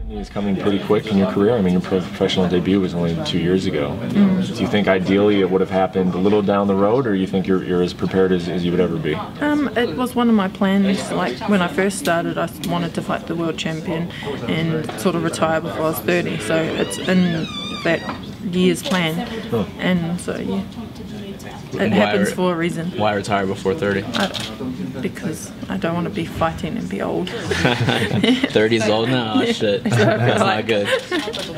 It's coming pretty quick in your career. I mean, your professional debut was only 2 years ago. Do you think ideally it would have happened a little down the road, or you think you're as prepared as you would ever be? It was one of my plans. Like when I first started, I wanted to fight the world champion and sort of retire before I was 30. So it's in that year's plan, and so yeah. It happens for a reason. Why retire before 30? Because I don't want to be fighting and be old. 30 is old now? Oh, shit. That's not good.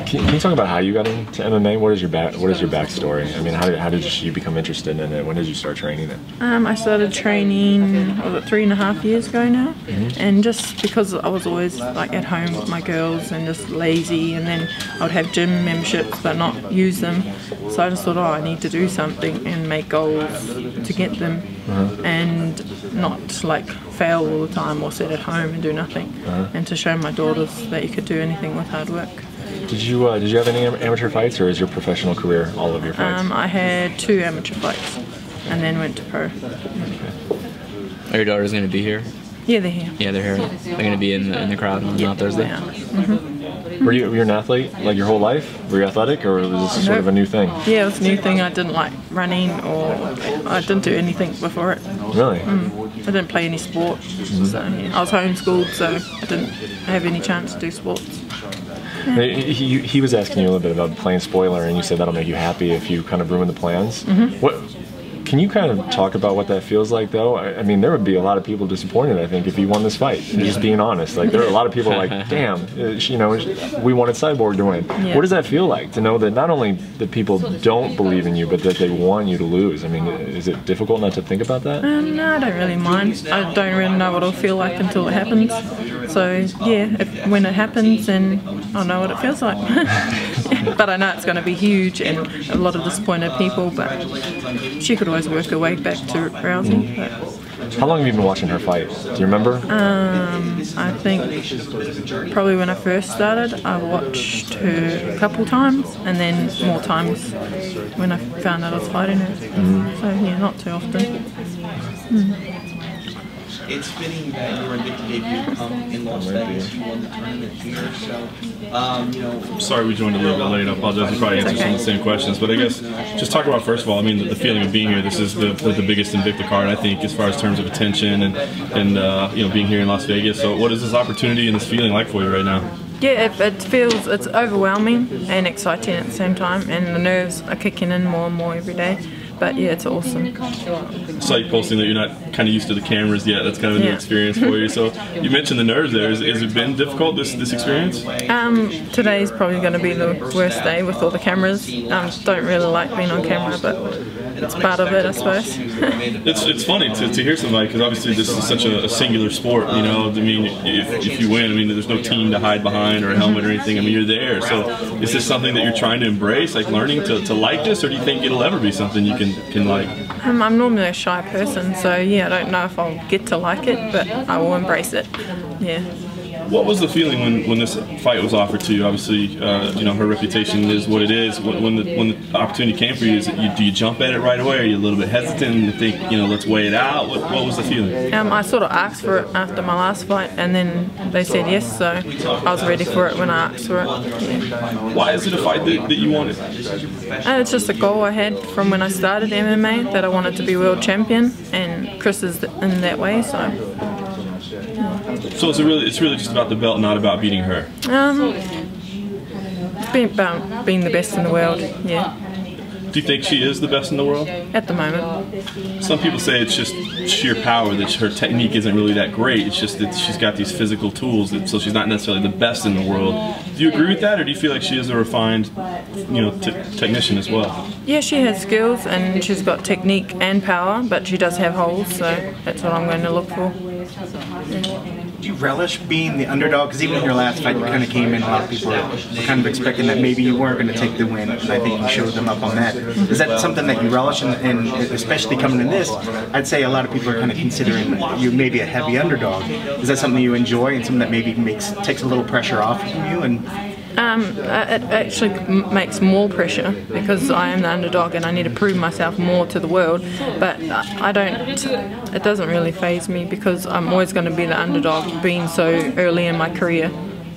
Can you talk about how you got into MMA? What is your backstory? I mean, how did you become interested in it? When did you start training it? I started training, was it 3.5 years ago now? And just because I was always like at home with my girls and just lazy, and then I would have gym memberships but not use them. So I just thought, oh, I need to do something and make goals to get them, and not like fail all the time or sit at home and do nothing, and to show my daughters that you could do anything with hard work. Did you have any amateur fights, or is your professional career all of your fights? I had 2 amateur fights and then went to pro. Are your daughters going to be here? Yeah, they're here. Yeah, they're here. They're going to be in the crowd on Thursday? They are. Were you an athlete like your whole life? Were you athletic, or was this sort of a new thing? Yeah, it was a new thing. I didn't like running, or I didn't do anything before it. Really? I didn't play any sport. So yeah, I was homeschooled, so I didn't have any chance to do sports. Yeah. He was asking you a little bit about playing spoiler, and you said that'll make you happy if you kind of ruin the plans. Can you kind of talk about what that feels like, though? I mean, there would be a lot of people disappointed, I think, if you won this fight. Just being honest, like there are a lot of people like, damn, you know, we wanted Cyborg to win. Yeah. What does that feel like to know that not only that people don't believe in you, but that they want you to lose? I mean, is it difficult not to think about that? No, I don't really mind. I don't really know what it'll feel like until it happens. So yeah, when it happens, then I'll know what it feels like. But I know it's going to be huge and a lot of disappointed people, but she could always work her way back to Rousey. How long have you been watching her fight? Do you remember? I think probably when I first started, I watched her a couple times, and then more times when I found out I was fighting her. So yeah, not too often. It's fitting that your Invicta debut in Las Vegas. You won the tournament here, so you know. I'm sorry we joined a little bit late. I apologize. We probably answered some of the same questions, but I guess just talk about, first of all, I mean, the feeling of being here. This is the biggest Invicta card, I think, as far as terms of attention and you know, being here in Las Vegas. So what is this opportunity and this feeling like for you right now? Yeah, it's overwhelming and exciting at the same time, and the nerves are kicking in more and more every day. But yeah, it's awesome. I saw you posting that you're not kind of used to the cameras yet. That's kind of a new experience for you. So you mentioned the nerves there. Has it been difficult, this experience? Today's probably going to be the worst day with all the cameras. Don't really like being on camera, but it's part of it, I suppose. It's funny to hear somebody, because obviously this is such a singular sport, you know. I mean, if you win, I mean, there's no team to hide behind or a helmet or anything. I mean, you're there. So is this something that you're trying to embrace, like learning to like this, or do you think it'll ever be something you can like? I'm normally a shy person, so yeah, I don't know if I'll get to like it, but I will embrace it. Yeah. What was the feeling when this fight was offered to you? Obviously, you know, her reputation is what it is. When the opportunity came for you, do you jump at it right away? Are you a little bit hesitant and think, you know, let's weigh it out? What was the feeling? I sort of asked for it after my last fight, and then they said yes, so I was ready for it when I asked for it. Yeah. Why is it a fight that you wanted? It's just a goal I had from when I started MMA, that I wanted to be world champion, and Chris is in that way, so. So it's really just about the belt, not about beating her. It's about being the best in the world, yeah. Do you think she is the best in the world? At the moment. Some people say it's just sheer power, that her technique isn't really that great. It's just that she's got these physical tools, so she's not necessarily the best in the world. Do you agree with that, or do you feel like she is a refined, you know, technician as well? Yeah, she has skills and she's got technique and power, but she does have holes, so that's what I'm going to look for. Do you relish being the underdog? Because even in your last fight, you kind of came in, a lot of people were kind of expecting that maybe you weren't going to take the win, and I think you showed them up on that. Is that something that you relish, and especially coming in this, I'd say a lot of people are kind of considering you maybe a heavy underdog. Is that something you enjoy, and something that maybe takes a little pressure off from you? And It actually makes more pressure because I am the underdog and I need to prove myself more to the world. But I don't. It doesn't really faze me because I'm always going to be the underdog, being so early in my career.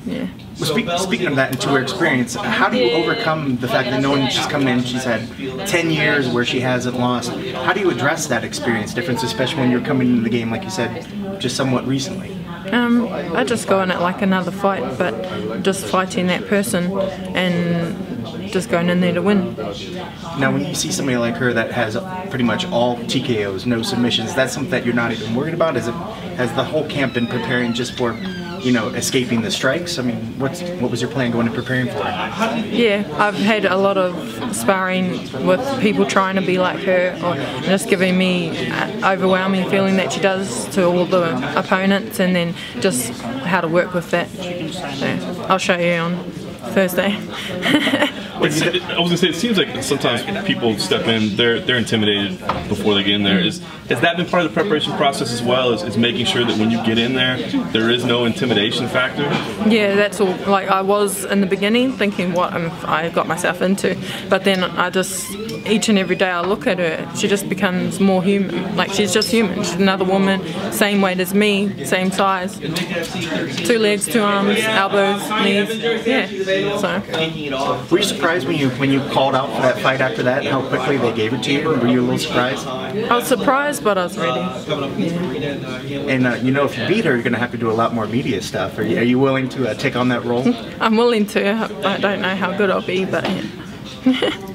Yeah. Well, speaking of that into her experience, how do you overcome the fact that knowing she's coming in, she's had 10 years where she hasn't lost? How do you address that experience difference, especially when you're coming into the game, like you said, just somewhat recently? I just go in it like another fight, but just fighting that person and just going in there to win. Now, when you see somebody like her that has pretty much all TKOs, no submissions, that's something that you're not even worried about? Has the whole camp been preparing just for, you know, escaping the strikes? I mean, what was your plan going and preparing for it? Yeah, I've had a lot of sparring with people trying to be like her, or just giving me overwhelming feeling that she does to all the opponents, and then just how to work with that. So I'll show you on Thursday. I was gonna say, it seems like sometimes people step in, they're intimidated before they get in there. Has that been part of the preparation process as well? Is making sure that when you get in there is no intimidation factor? Yeah, that's all. Like I was in the beginning thinking what I got myself into, but then I just each and every day I look at her, she just becomes more human. Like she's just human. She's another woman, same weight as me, same size, 2 legs, 2 arms, elbows, knees. Yeah. So. Were you surprised when you called out for that fight after that, how quickly they gave it to you? Were you a little surprised? I was surprised, but I was ready. Yeah. And you know, if you beat her, you're going to have to do a lot more media stuff. Are you willing to take on that role? I'm willing to. I don't know how good I'll be, but yeah.